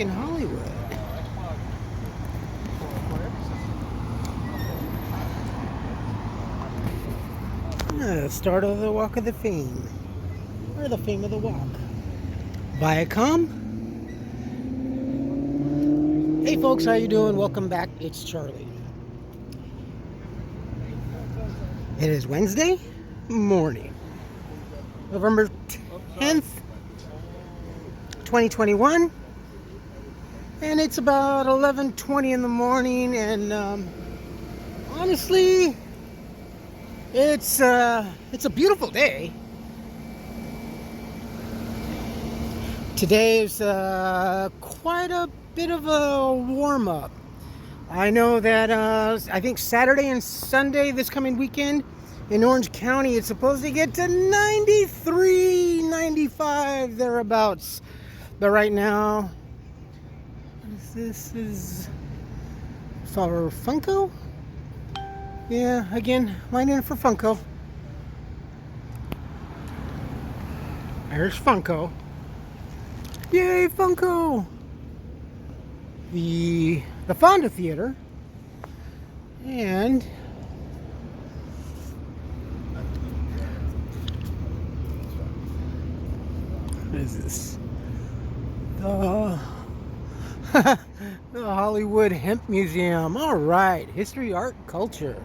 freaking Hollywood. Start of the Walk of the Fame. Or the Fame of the Walk. Viacom. Hey folks, how you doing? Welcome back. It's Charlie. It is Wednesday morning, November 10th, 2021, and it's about 11:20 in the morning, and honestly, it's a beautiful day. Today is quite a bit of a warm-up. I know that I think Saturday and Sunday this coming weekend in Orange County, it's supposed to get to 93, 95, thereabouts. But right now, this is for Funko. Yeah, again, line in for Funko. There's Funko. Yay, Funko! The Fonda Theater. And what is this? The Hollywood Hemp Museum. All right, history, art, culture.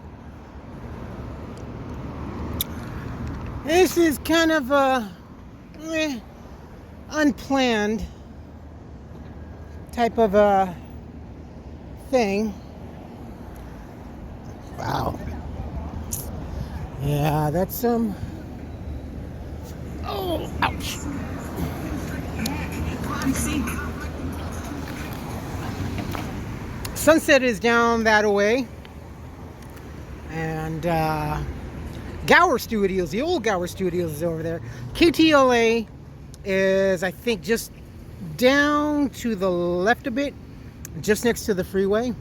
This is kind of a unplanned type of a thing. Wow. Yeah, that's some. Oh, ouch. Sunset is down that way, and Gower Studios, the old Gower Studios, is over there. KTLA is, I think, just down to the left a bit, just next to the freeway.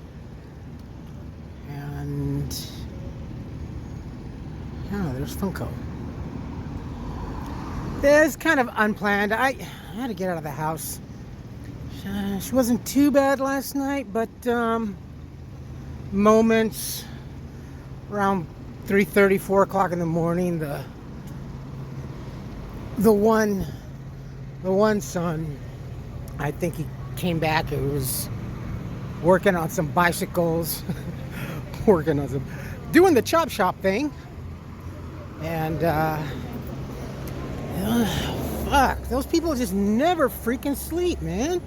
And yeah, there's Funko. It's kind of unplanned. I had to get out of the house. She wasn't too bad last night, but moments around 3:30, 4 o'clock in the morning, the one son, I think he came back. It was working on some bicycles, doing the chop shop thing, and fuck, those people just never freaking sleep, man.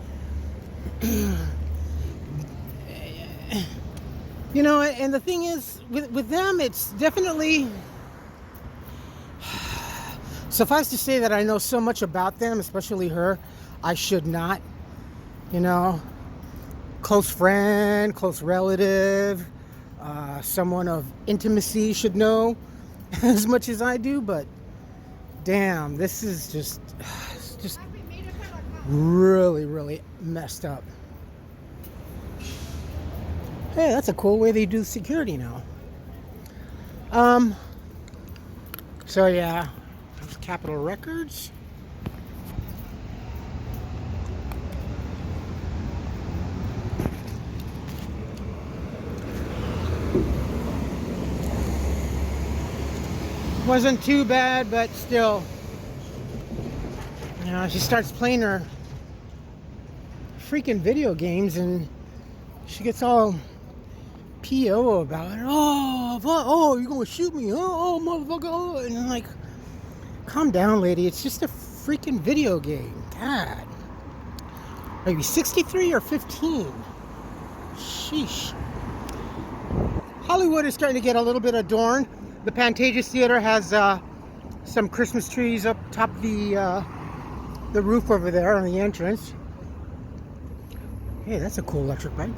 You know, and the thing is, with them, it's definitely, suffice to say that I know so much about them, especially her. I should not, you know, close friend, close relative, someone of intimacy should know as much as I do, but damn, this is just really, really messed up. Hey, that's a cool way they do security now. So yeah, there's Capitol Records. Wasn't too bad, but still, you know, she starts playing her freaking video games and she gets all PO about it. Oh, you're gonna shoot me? Oh, motherfucker! Oh. And I'm like, calm down, lady. It's just a freaking video game. God, are you 63 or 15? Sheesh. Hollywood is starting to get a little bit adorned. The Pantages Theater has some Christmas trees up top of the roof over there on the entrance. Hey, that's a cool electric bike.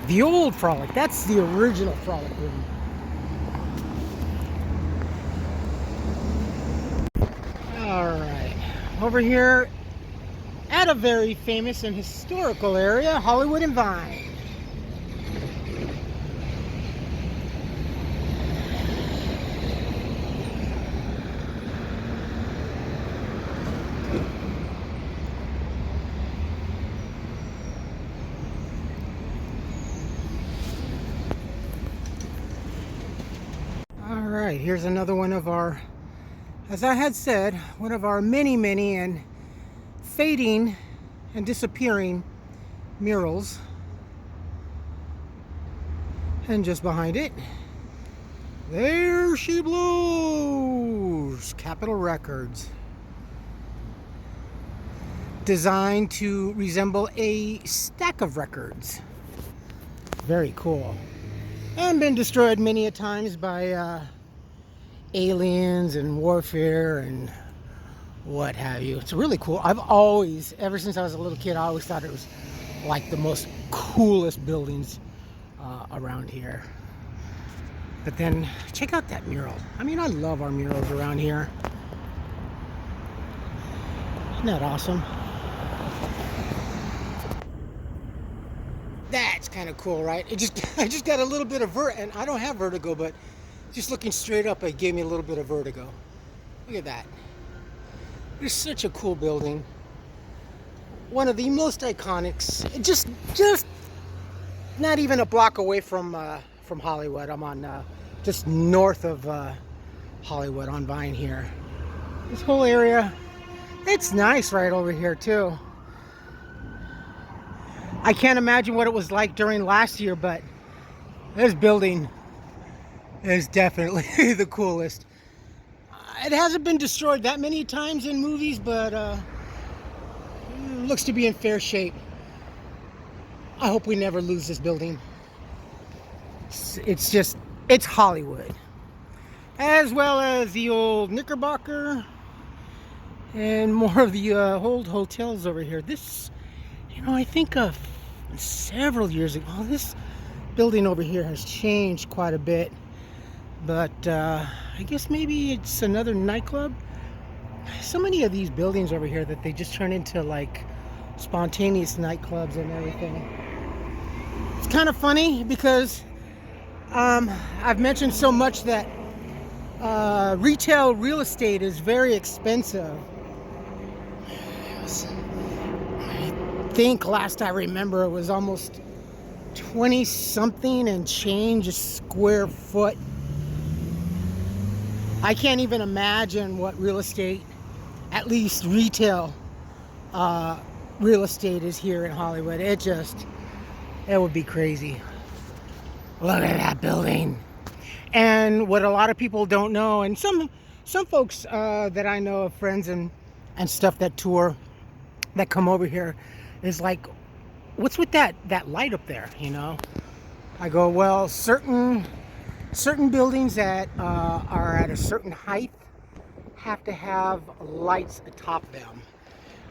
The old Frolic. That's the original Frolic room. All right, over here at a very famous and historical area, Hollywood and Vine. right, here's another one of our, as I had said, one of our many and fading and disappearing murals. And just behind it, there she blows! Capitol Records. Designed to resemble a stack of records. Very cool. And been destroyed many a times by aliens and warfare and what have you. It's really cool. I've always, ever since I was a little kid, I always thought it was like the most coolest buildings around here. But then check out that mural. I mean, I love our murals around here. Isn't that awesome? That's kind of cool, right? I just got a little bit of and I don't have vertigo, but just looking straight up, it gave me a little bit of vertigo. Look at that. It's such a cool building. One of the most iconics. Just not even a block away from Hollywood. I'm on just north of Hollywood on Vine here. This whole area, it's nice right over here too. I can't imagine what it was like during last year, but this building is definitely the coolest. It hasn't been destroyed that many times in movies, but it looks to be in fair shape. I hope we never lose this building. It's Hollywood. As well as the old Knickerbocker and more of the old hotels over here. This, I think of several years ago, this building over here has changed quite a bit. But I guess maybe it's another nightclub. So many of these buildings over here that they just turn into like spontaneous nightclubs and everything. It's kind of funny because I've mentioned so much that retail real estate is very expensive. I think last I remember it was almost 20 something and change a square foot. I can't even imagine what real estate, at least retail real estate, is here in Hollywood. It would be crazy. Look at that building. And what a lot of people don't know, and some folks that I know of, friends and stuff that tour, that come over here, is like, what's with that light up there, I go, well, certain buildings that are at a certain height have to have lights atop them.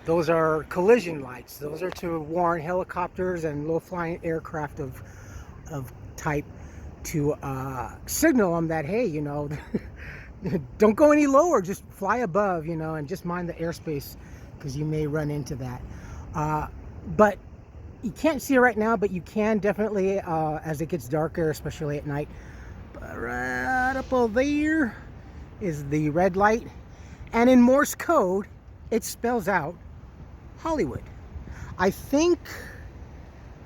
Those are collision lights. Those are to warn helicopters and low-flying aircraft of type to signal them that, hey, don't go any lower, just fly above, and just mind the airspace because you may run into that. But you can't see it right now, but you can definitely as it gets darker, especially at night. But right up over there is the red light, and in Morse code it spells out Hollywood. I think,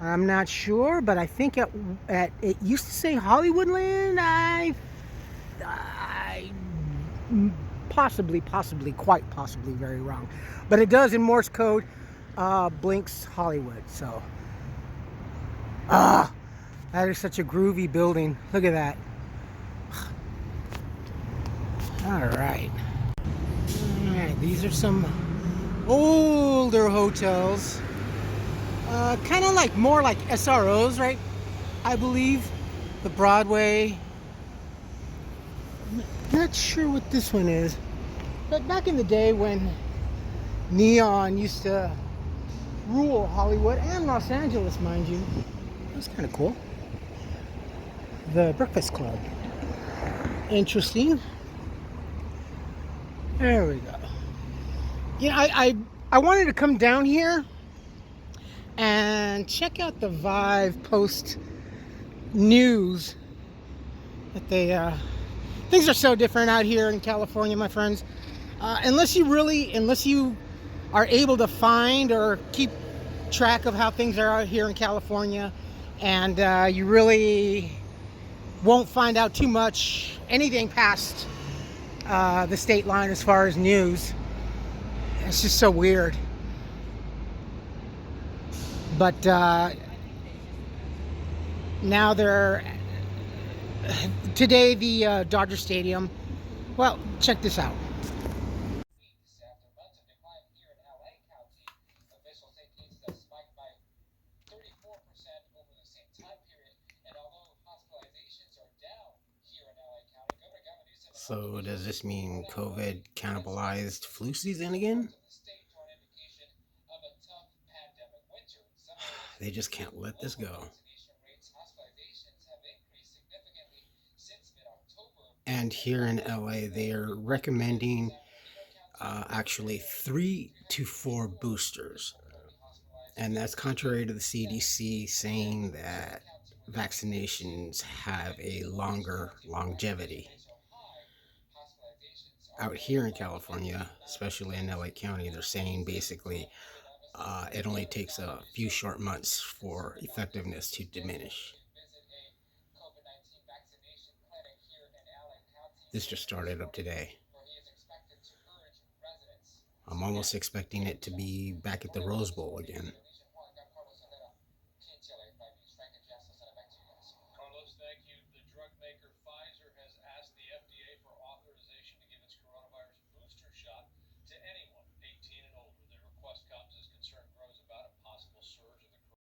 I'm not sure, but I think at it used to say Hollywoodland. I possibly, quite possibly very wrong, but it does in Morse code blinks Hollywood. So that is such a groovy building. Look at that. All right, these are some older hotels, kind of like more like SROs, right? I believe the Broadway. Not sure what this one is, but back in the day when neon used to rule Hollywood and Los Angeles, mind you, it was kind of cool. The Breakfast Club. Interesting. There we go. I wanted to come down here and check out the Vive post news that they things are so different out here in California, my friends. Unless you are able to find or keep track of how things are out here in California, and you really won't find out too much, anything past the state line as far as news. It's just so weird. But now today the Dodger Stadium. Well, check this out. So does this mean COVID cannibalized flu season again? They just can't let this go. And here in LA, they are recommending actually 3 to 4 boosters. And that's contrary to the CDC saying that vaccinations have a longer longevity. Out here in California, especially in LA County, they're saying basically it only takes a few short months for effectiveness to diminish. This just started up today. I'm almost expecting it to be back at the Rose Bowl again.